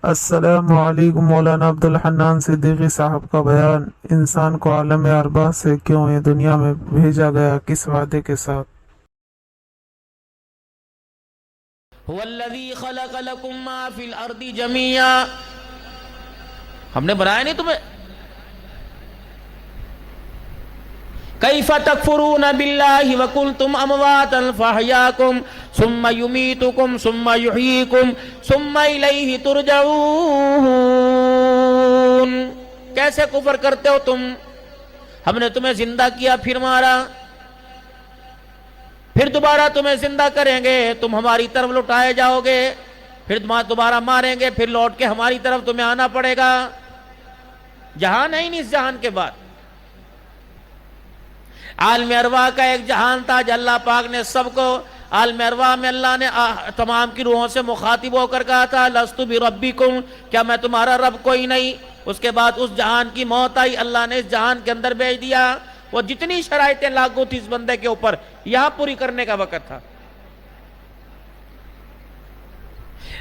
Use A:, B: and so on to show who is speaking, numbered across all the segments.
A: السلام علیکم۔ مولانا عبدالحنان صدیقی صاحب کا بیان، انسان کو عالم ارواح سے کیوں یہ دنیا میں بھیجا گیا، کس وعدے کے ساتھ؟
B: هو الذی خلق لکم ما فی الارض جمیعا، ہم نے بنایا نہیں تمہیں؟ کیف تکفرون باللہ وکنتم امواتا فاحیاکم ثم یمیتکم ثم یحییکم ثم الیہ ترجعون۔ کیسے کفر کرتے ہو تم؟ ہم نے تمہیں زندہ کیا، پھر مارا، پھر دوبارہ تمہیں زندہ کریں گے، تم ہماری طرف لوٹائے جاؤ گے، پھر دوبارہ ماریں گے، پھر لوٹ کے ہماری طرف تمہیں آنا پڑے گا۔ جہان ہے ہی نہیں اس جہان کے بعد۔ عالم ارواح کا ایک جہان تھا جو اللہ پاک نے سب کو، عالم ارواح میں اللہ نے تمام کی روحوں سے مخاطب ہو کر کہا تھا لست بربکم، کیا میں تمہارا رب کوئی نہیں؟ اس کے بعد اس جہان کی موت آئی، اللہ نے اس جہان کے اندر بھیج دیا۔ وہ جتنی شرائطیں لاگو تھی اس بندے کے اوپر، یہاں پوری کرنے کا وقت تھا۔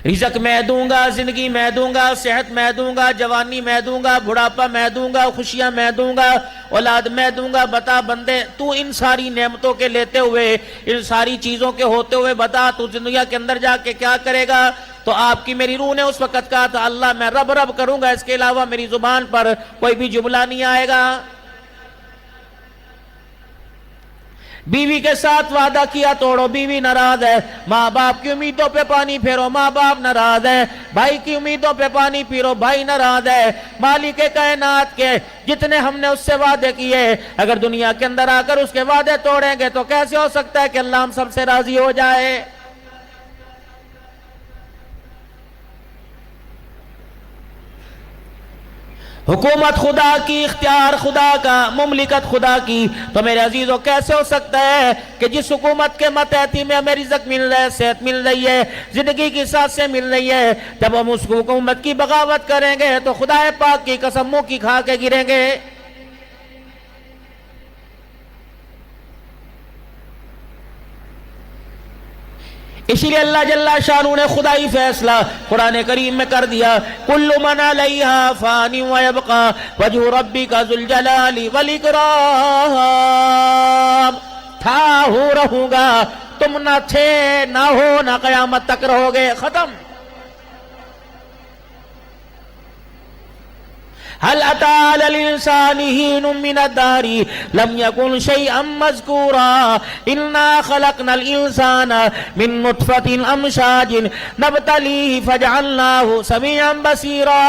B: رزق میں دوں گا، زندگی میں دوں گا، صحت میں دوں گا، جوانی میں دوں گا، بڑھاپا میں دوں گا، خوشیاں میں دوں گا، اولاد میں دوں گا۔ بتا بندے، تو ان ساری نعمتوں کے لیتے ہوئے، ان ساری چیزوں کے ہوتے ہوئے بتا تو دنیا کے اندر جا کے کیا کرے گا؟ تو آپ کی میری روح نے اس وقت کہا تھا اللہ میں رب رب کروں گا، اس کے علاوہ میری زبان پر کوئی بھی جملہ نہیں آئے گا۔ بیوی کے ساتھ وعدہ کیا توڑو، بیوی ناراض ہے۔ ماں باپ کی امیدوں پہ پانی پھیرو، ماں باپ ناراض ہے۔ بھائی کی امیدوں پہ پانی پھیرو، بھائی ناراض ہے۔ مالک کائنات کے جتنے ہم نے اس سے وعدے کیے، اگر دنیا کے اندر آ کر اس کے وعدے توڑیں گے تو کیسے ہو سکتا ہے کہ اللہ ہم سب سے راضی ہو جائے؟ حکومت خدا کی، اختیار خدا کا، مملکت خدا کی، تو میرے عزیزوں کیسے ہو سکتا ہے کہ جس حکومت کے ماتحتی میں ہمیں رزق مل رہا ہے، صحت مل رہی ہے، زندگی کی سانسیں مل رہی ہے، جب ہم اس حکومت کی بغاوت کریں گے تو خدا پاک کی قسم منہ کی کھا کے گریں گے۔ اسی لیے اللہ جل شانہ نے خدائی فیصلہ قرآن کریم میں کر دیا، کل من علیہا فان ویبقى وجہ ربک ذو الجلال والاکرام۔ تھا، ہو، رہوں گا، تم نہ تھے، نہ ہو، نہ قیامت تک رہو گے، ختم۔ هل أتى على الإنسان حين من الدهر لم يكن شيئا مذكورا إنا خلقنا الإنسان من نطفة أمشاج نبتليه فجعلناه سميعا بصيرا۔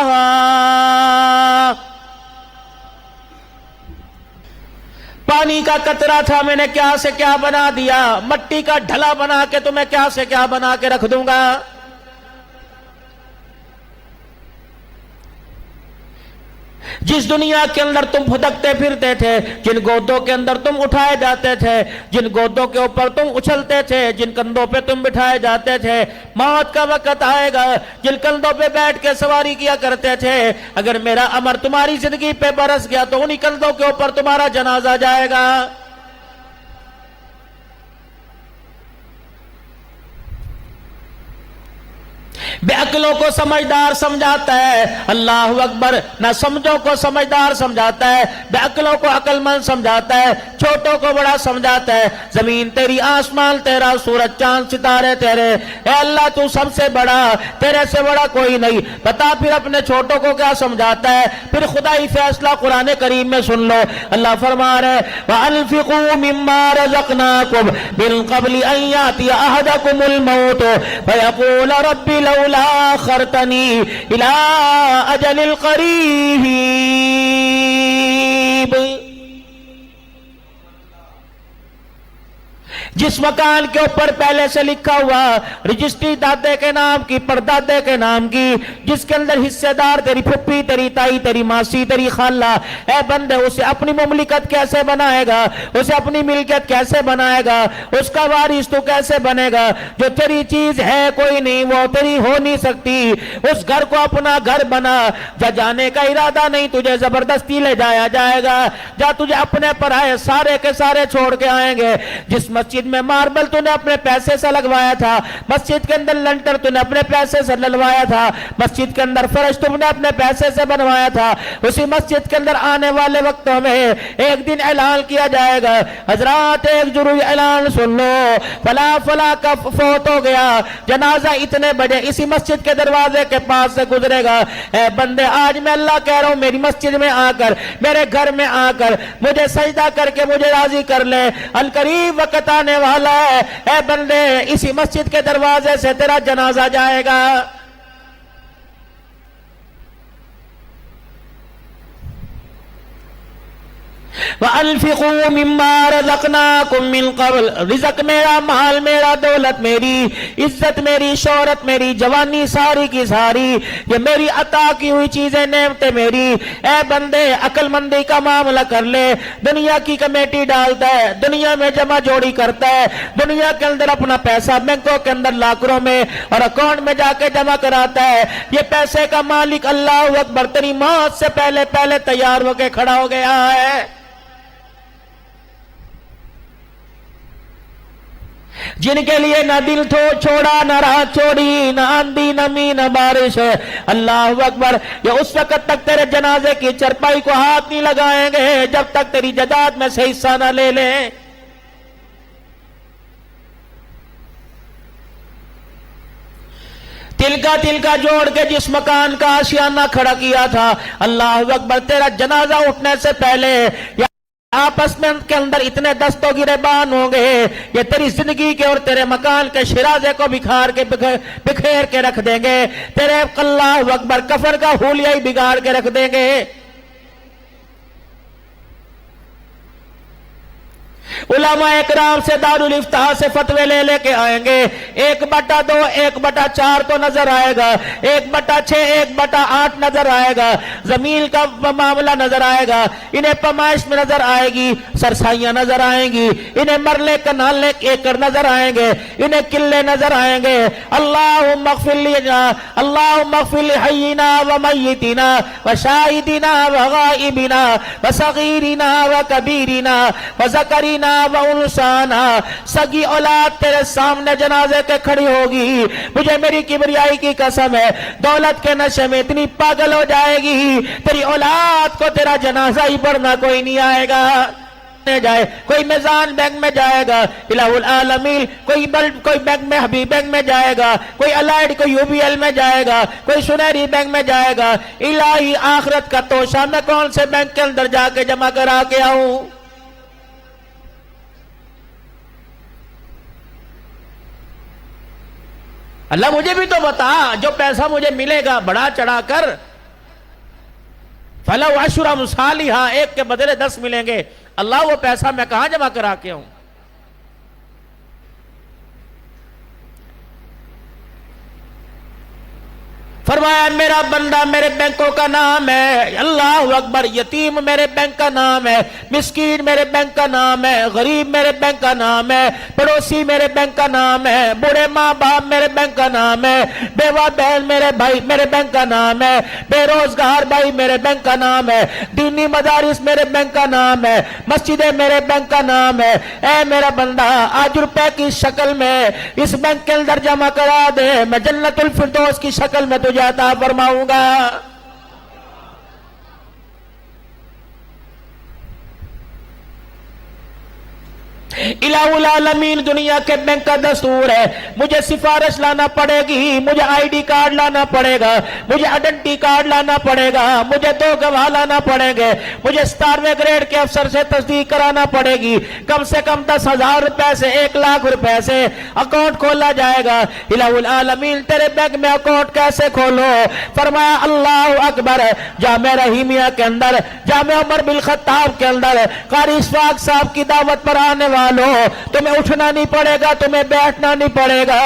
B: پانی کا قطرہ تھا، میں نے کیا سے کیا بنا دیا، مٹی کا ڈھلا بنا کے تمہیں کیا سے کیا بنا کے رکھ دوں گا۔ جس دنیا کے اندر تم پھدکتے پھرتے تھے، جن گودوں کے اندر تم اٹھائے جاتے تھے، جن گودوں کے اوپر تم اچھلتے تھے، جن کندھوں پہ تم بٹھائے جاتے تھے، موت کا وقت آئے گا، جن کندھوں پہ بیٹھ کے سواری کیا کرتے تھے، اگر میرا امر تمہاری زندگی پہ برس گیا تو انہی کندھوں کے اوپر تمہارا جنازہ جائے گا۔ بے عقلوں کو سمجھدار سمجھاتا ہے، اللہ اکبر، نہ سمجھوں کو سمجھدار سمجھاتا ہے، بے عقلوں کو عقل مند سمجھاتا ہے، چھوٹوں کو بڑا سمجھاتا ہے۔ زمین تیری، آسمان تیرا، سورج چاند ستارے تیرے، اے اللہ تو سب سے بڑا، تیرے سے بڑا کوئی نہیں۔ بتا پھر اپنے چھوٹوں کو کیا سمجھاتا ہے؟ پھر خدائی فیصلہ قرآن کریم میں سن لو، اللہ فرما رہے وَأَنفِقُوا مِمَّا رَزَقْنَاكُمْ مِن قَبْلِ أَن يَأْتِيَ أَحَدَكُمُ الْمَوْتُ فَيَقُولَ رَبِّ لولا أخرتني إلى أجل قريب۔ جس مکان کے اوپر پہلے سے لکھا ہوا رجسٹری دادے کے نام کی، پردادے کے نام کی، جس کے اندر حصے دار تیری پھپھی، تیری تائی، تیری ماسی، تیری خالہ، اے بندے اسے اپنی مملکت کیسے بنائے گا؟ اسے اپنی ملکیت کیسے بنائے گا؟ اس کا وارث تو کیسے بنے گا؟ جو تیری چیز ہے کوئی نہیں، وہ تیری ہو نہیں سکتی۔ اس گھر کو اپنا گھر بنا، جا جانے کا ارادہ نہیں، تجھے زبردستی لے جایا جائے گا، جا تجھے اپنے پرائے سارے کے سارے چھوڑ کے آئیں گے۔ جس مسجد مسجد میں ماربل تو نے اپنے پیسے سے لگوایا تھا, مسجد کے اندر لنٹر تو نے اپنے پیسے سے ڈلوایا تھا, مسجد کے اندر فرش تم نے اپنے پیسے سے بنوایا تھا. اسی مسجد کے اندر آنے والے وقتوں میں ایک دن اعلان کیا جائے گا, حضرات ایک ضروری اعلان سن لو, فلا فلا کا فوت ہو گیا, جنازہ اتنے بجے اسی مسجد کے دروازے کے پاس سے گزرے گا. اے بندے آج میں اللہ کہہ رہا ہوں میری مسجد میں آ کر, میرے گھر میں آ کر مجھے سجدہ کر کے مجھے راضی کر لے, القریب وقت آنے والا ہے. اے بندے اسی مسجد کے دروازے سے تیرا جنازہ جائے گا. وَأَنفِقُوا مِمَّا رَزَقْنَاكُم مِّن قَبْلِ, رزق میرا, مال میرا, دولت میری, عزت میری, شہرت میری, جوانی ساری کی ساری, یہ میری عطا کی ہوئی چیزیں, نعمتیں میری. اے بندے عقل مندی کا معاملہ کر لے. دنیا کی کمیٹی ڈالتا ہے, دنیا میں جمع جوڑی کرتا ہے, دنیا کے اندر اپنا پیسہ بینکوں کے اندر لاکروں میں اور اکاؤنٹ میں جا کے جمع کراتا ہے. یہ پیسے کا مالک اللہ اکبر تیری موت سے پہلے پہلے تیار ہو کے کھڑا ہو گیا ہے. جن کے لیے نہ دل چھوڑا, نہ راہ چھوڑی, نہ آندھی, نہ می, نہ بارش ہے. اللہ اکبر, یہ اس وقت تک تیرے جنازے کی چرپائی کو ہاتھ نہیں لگائیں گے جب تک تیری جداد میں سے حصہ نہ لے لیں. تل کا جوڑ کے جس مکان کا آشیانہ کھڑا کیا تھا, اللہ اکبر تیرا جنازہ اٹھنے سے پہلے آپس میں ان کے اندر اتنے دست و گریبان ہوں گے, یہ تیری زندگی کے اور تیرے مکان کے شرازے کو بکھیر کے رکھ دیں گے, تیرے اللہ اکبر کفر کا حولیہ ہی بگاڑ کے رکھ دیں گے. علماء اکرام سے دارالفتاح سے فتوے لے کے آئیں گے. 1/2 1/4 تو نظر آئے گا, 1/6 1/8 نظر آئے گا, زمین کا معاملہ نظر آئے گا, انہیں پیمائش میں نظر آئے گی, سرسائیاں نظر آئیں گی, انہیں مرلے کنالے ایکڑ نظر آئیں گے, انہیں قلعے نظر آئیں گے. اللہم اغفر لنا, اللہم اغفر لحینا ومیتنا وشاہدنا وغائبنا وصغیرنا وکبیرنا وذکرنا و انسانا. سگی اولاد تیرے سامنے جنازے کے کھڑی ہوگی, مجھے میری کبریائی کی قسم ہے, دولت کے نشے میں اتنی پاگل ہو جائے گی تیری اولاد کو تیرا جنازہ ہی پڑھنا کوئی نہیں آئے گا. جائے کوئی میزان بینک میں جائے گا الہ العالمین, کوئی بینک میں حبیب بینک میں جائے گا, کوئی الائیڈ کوئی یو بی ایل میں جائے گا, کوئی سنہری بینک میں جائے گا. الہی آخرت کا توشہ میں کون سے بینک کے اندر جا کے جمع کرا کے آؤں. اللہ مجھے بھی تو بتا, جو پیسہ مجھے ملے گا بڑا چڑھا کر, فَلَوْ عَشْرَ مُصَالِحًا, 1 کے بدلے 10 ملیں گے. اللہ وہ پیسہ میں کہاں جمع کرا کے ہوں. فرمایا میرا بندہ میرے بینکوں کا نام ہے, اللہ اکبر, یتیم میرے بینک کا نام ہے, مسکین میرے بینک کا نام ہے, غریب میرے بینک کا نام ہے, پڑوسی میرے بینک کا نام ہے, بوڑھے ماں باپ میرے بینک کا نام ہے, بیوہ بہن میرے بھائی میرے بینک کا نام ہے, بے روزگار بھائی میرے بینک کا نام ہے, دینی مدارس میرے بینک کا نام ہے, مسجدیں میرے بینک کا نام ہے. اے میرا بندہ آج روپے کی شکل میں اس بینک کے اندر جمع کرا دے, میں جنت الفردوس کی شکل میں تجھے عطا فرماؤں گا. الہ العالمین دنیا کے بینک کا دستور ہے, مجھے سفارش لانا پڑے گی, مجھے آئی ڈی کارڈ لانا پڑے گا, مجھے آئیڈینٹی کارڈ لانا پڑے گا, مجھے 2 گواہ لانا پڑے گے, مجھے 17ویں گریڈ کے افسر سے تصدیق کرانا پڑے گی, کم سے کم 10,000 روپے سے 1 لاکھ روپے سے اکاؤنٹ کھولا جائے گا. الہ العالمین تیرے بینک میں اکاؤنٹ کیسے کھولو؟ فرمایا اللہ اکبر, جامع رحیمیہ کے اندر, جامع عمر بن خطاب کے اندر, قاری اشفاق صاحب کی دعوت پر آنے والے تمہیں اٹھنا نہیں پڑے گا, تمہیں بیٹھنا نہیں پڑے گا,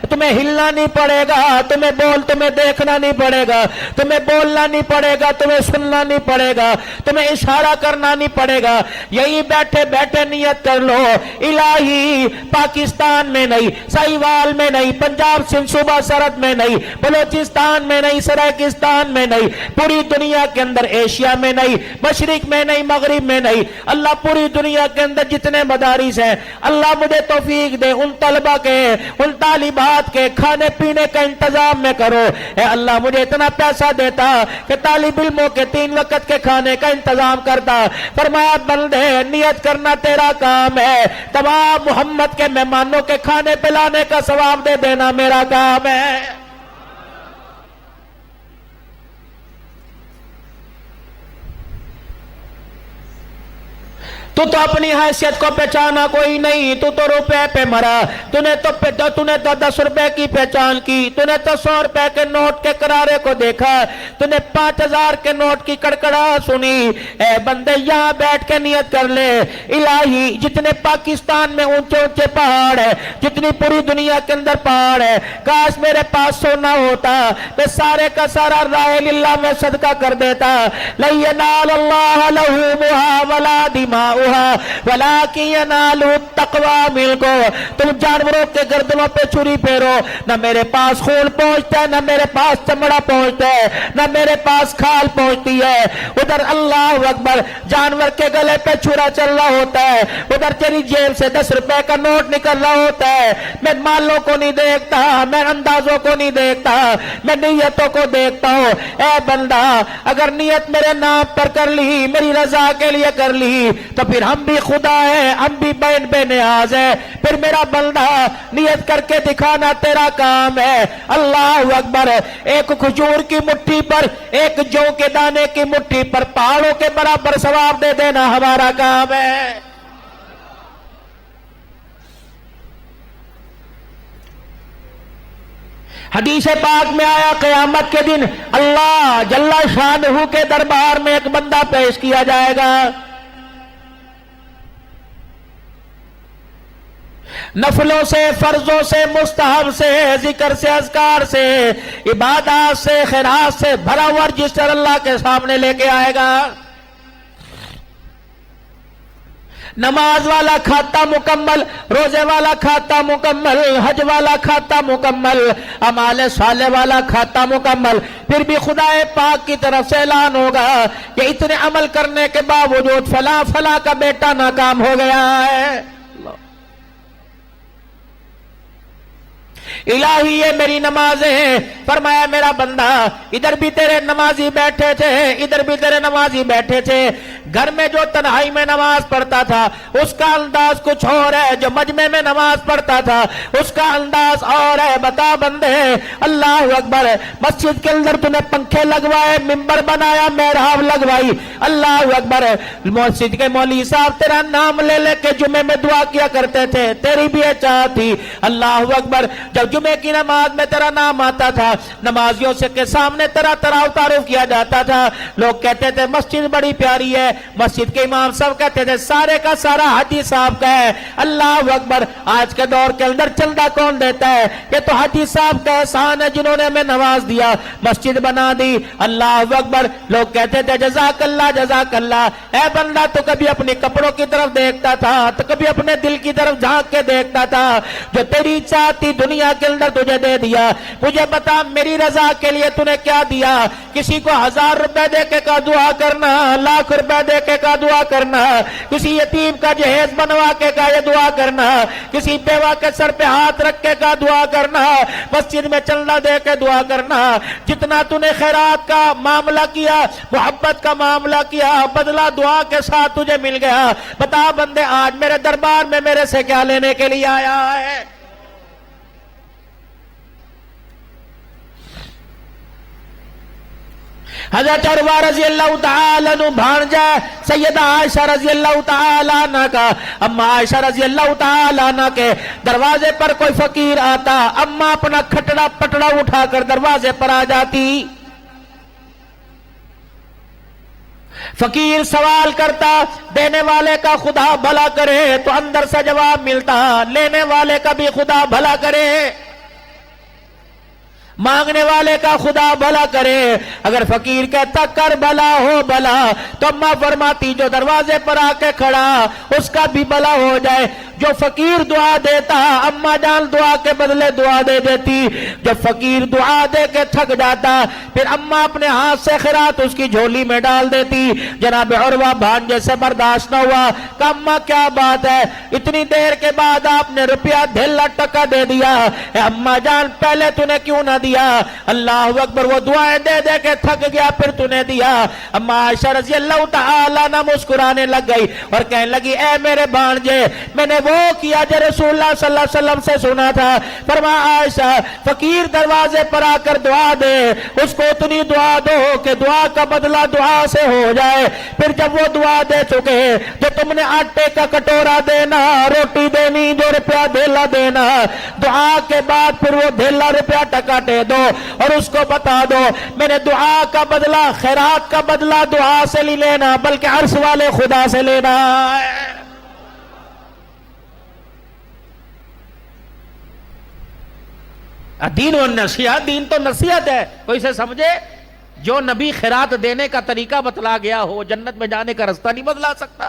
B: تمہیں ہلنا نہیں پڑے گا, تمہیں دیکھنا نہیں پڑے گا, تمہیں بولنا نہیں پڑے گا, تمہیں سننا نہیں پڑے گا, تمہیں اشارہ کرنا نہیں پڑے گا. یہی بیٹھے بیٹھے نیت کر لو, الہی پاکستان میں نہیں, ساہیوال میں نہیں, پنجاب سندھ صوبہ سرحد میں نہیں, بلوچستان میں نہیں, سرائکستان میں نہیں, پوری دنیا کے اندر, ایشیا میں نہیں, مشرق میں نہیں, مغرب میں نہیں, اللہ پوری دنیا کے اندر جتنے مدارس ہیں۔ اللہ مجھے توفیق دے ان طلبہ کے، ان طالبات کے کھانے پینے کا انتظام میں کرو۔ اے اللہ مجھے اتنا پیسہ دیتا کہ طالب علموں کے 3 وقت کے کھانے کا انتظام کرتا۔ فرمایا بندے نیت کرنا تیرا کام ہے، تمام محمد کے مہمانوں کے کھانے پلانے کا ثواب دے دینا میرا کام ہے۔ تو اپنی حیثیت کو پہچانا کوئی نہیں، تو روپے پہ مرا، تو نے تو 10 روپے کی پہچان کی، تو نے تو 100 روپے کے نوٹ کے کرارے کو دیکھا، تو نے 5000 کے نوٹ کی کڑکڑا سنی۔ اے بندے یہاں بیٹھ کے نیت کر لے، الہی جتنے پاکستان میں اونچے اونچے پہاڑ ہے، جتنی پوری دنیا کے اندر پہاڑ ہے، کاش میرے پاس سونا ہوتا، میں سارے کا سارا راہ للہ میں صدقہ کر دیتا۔ لَن يَنَالَ اللَّهَ لُحُومُهَا وَلَا دِمَاؤُهَا وَلَٰكِن يَنَالُهُ التَّقْوَىٰ مِنكُمْ۔ تم جانوروں کے گردنوں پہ چھری پھیرو، نہ میرے پاس خون پہنچتا ہے، نہ میرے پاس چمڑا پہنچتا ہے، نہ میرے پاس کھال پہنچتی ہے۔ ادھر اللہ اکبر جانور کے گلے پہ چھرا چل رہا ہوتا ہے، ادھر تیری جیب سے 10 روپے کا نوٹ نکل رہا ہوتا ہے۔ میں مالوں کو نہیں دیکھتا، میں اندازوں کو نہیں دیکھتا، میں نیتوں کو دیکھتا ہوں۔ اے بندہ اگر نیت میرے نام پر کر لی، میری رضا کے لیے کر لی، تو پھر ہم بھی خدا ہے، ہم بھی بے نیاز ہے۔ پھر میرا بندہ نیت کر کے دکھانا تیرا کام ہے۔ اللہ اکبر، ایک کھجور کی مٹھی پر، ایک جو کے دانے کی مٹھی پر پہاڑوں کے برابر ثواب دے دینا ہمارا کام ہے۔ حدیث پاک میں آیا قیامت کے دن اللہ جل شانہ کے دربار میں ایک بندہ پیش کیا جائے گا، نفلوں سے، فرضوں سے، مستحب سے، ذکر سے، اذکار سے، عبادات سے، خیرات سے بھرا ہوا رجسٹر اللہ کے سامنے لے کے آئے گا۔ نماز والا کھاتا مکمل، روزے والا کھاتا مکمل، حج والا کھاتا مکمل، اعمال صالح والا کھاتا مکمل۔ پھر بھی خدا پاک کی طرف سے اعلان ہوگا کہ اتنے عمل کرنے کے باوجود فلاں فلاں کا بیٹا ناکام ہو گیا ہے۔ الہی یہ میری نمازیں ہیں۔ فرمایا میرا بندہ ادھر بھی تیرے نمازی بیٹھے تھے، ادھر بھی تیرے نمازی بیٹھے تھے، گھر میں جو تنہائی میں نماز پڑھتا تھا اس کا انداز کچھ اور ہے، جو مجمع میں نماز پڑھتا تھا اس کا انداز اور ہے۔ بتا بندے اللہ اکبر، مسجد کے اندر تُو نے پنکھے لگوائے، ممبر بنایا، محراب لگوائی، اللہ اکبر، مسجد کے مولوی صاحب تیرا نام لے لے کے جمعے میں دعا کیا کرتے تھے، تیری بھی یہ چاہت تھی۔ اللہ اکبر، جب جمعے کی نماز میں تیرا نام آتا تھا، نمازیوں سے کے سامنے تیرا تعارف کیا جاتا تھا، لوگ کہتے تھے مسجد بڑی پیاری ہے، مسجد کے امام صاحب کہتے تھے سارے کا سارا حاجی صاحب کا ہے۔ اللہ اکبر، آج کے دور کے اندر چندہ کون دیتا ہے؟ یہ تو حاجی صاحب کا احسان ہے جنہوں نے ہمیں نواز دیا، مسجد بنا دی۔ اللہ اکبر، لوگ کہتے تھے جزاک اللہ جزاک اللہ۔ اے بندہ تو کبھی اپنے کپڑوں کی طرف دیکھتا تھا، تو کبھی اپنے دل کی طرف جھانک کے دیکھتا تھا؟ جو تیری چاہتی دنیا کے اندر تجھے دے دیا، مجھے بتا میری رضا کے لیے تو نے کیا دیا؟ کسی کو 1000 روپے دے کے کا دعا کرنا، لاکھ روپے دے کے کا دعا کرنا، کسی یتیم کا جہیز بنوا کے کا یہ دعا کرنا، کسی بیوہ کے سر پہ ہاتھ رکھ کے کا دعا کرنا، مسجد میں چندہ دے کے دعا کرنا۔ جتنا تو نے خیرات کا معاملہ کیا، محبت کا معاملہ کیا، بدلہ دعا کے ساتھ تجھے مل گیا۔ بتا بندے آج میرے دربار میں میرے سے کیا لینے کے لیے آیا ہے؟ حضرت عروہ رضی اللہ تعالیٰ عنہ بھانجا سیدہ عائشہ رضی اللہ تعالیٰ عنہ کا، اما عائشہ رضی اللہ تعالیٰ عنہ کے دروازے پر کوئی فقیر آتا، اما اپنا کھٹڑا پٹڑا اٹھا کر دروازے پر آ جاتی۔ فقیر سوال کرتا، دینے والے کا خدا بھلا کرے تو اندر سے جواب ملتا، لینے والے کا بھی خدا بھلا کرے، مانگنے والے کا خدا بھلا کرے۔ اگر فقیر کہتا کر بھلا ہو بھلا، تو اماں فرماتی جو دروازے پر آ کے کھڑا اس کا بھی بھلا ہو جائے۔ جو فقیر دعا دیتا اما جان دعا کے بدلے دعا دے دیتی. جب فقیر دعا دے کے تھک جاتا پھر اما اپنے ہاتھ سے خیرات اس کی جھولی میں ڈال دیتی. جناب عروہ بھانجے سے برداشت نہ ہوا کہ اما کیا بات ہے، اتنی دیر کے بعد آپ نے روپیہ دھیلا ٹکا دے دیا. اے اما جان پہلے تو نے کیوں نہ دیا؟ اللہ اکبر، وہ دعائیں دے دے کے تھک گیا پھر تو نے دیا. اما عائشہ رضی اللہ تعالیٰ عنہ مسکرانے لگ گئی اور کہنے لگی اے میرے بھانجے، میں نے وہ کیا جو رسول اللہ صلی اللہ علیہ وسلم سے سنا تھا. فرمایا عائشہ فقیر دروازے پر آ کر دعا دے، اس کو اتنی دعا دو کہ دعا کا بدلہ دعا سے ہو جائے. پھر جب وہ دعا دے چکے جو تم نے آٹے کا کٹورا دینا، روٹی دینی، جو روپیہ دھیلا دینا، دعا کے بعد پھر وہ دھیلا روپیہ ٹکا دے دو اور اس کو بتا دو میں نے دعا کا بدلہ، خیرات کا بدلہ دعا سے نہیں لینا بلکہ عرش والے خدا سے لینا ہے. دین و نصیحت، دین تو نصیحت ہے. کوئی سے سمجھے جو نبی خیرات دینے کا طریقہ بتلا گیا ہو جنت میں جانے کا رستہ نہیں بدلا سکتا.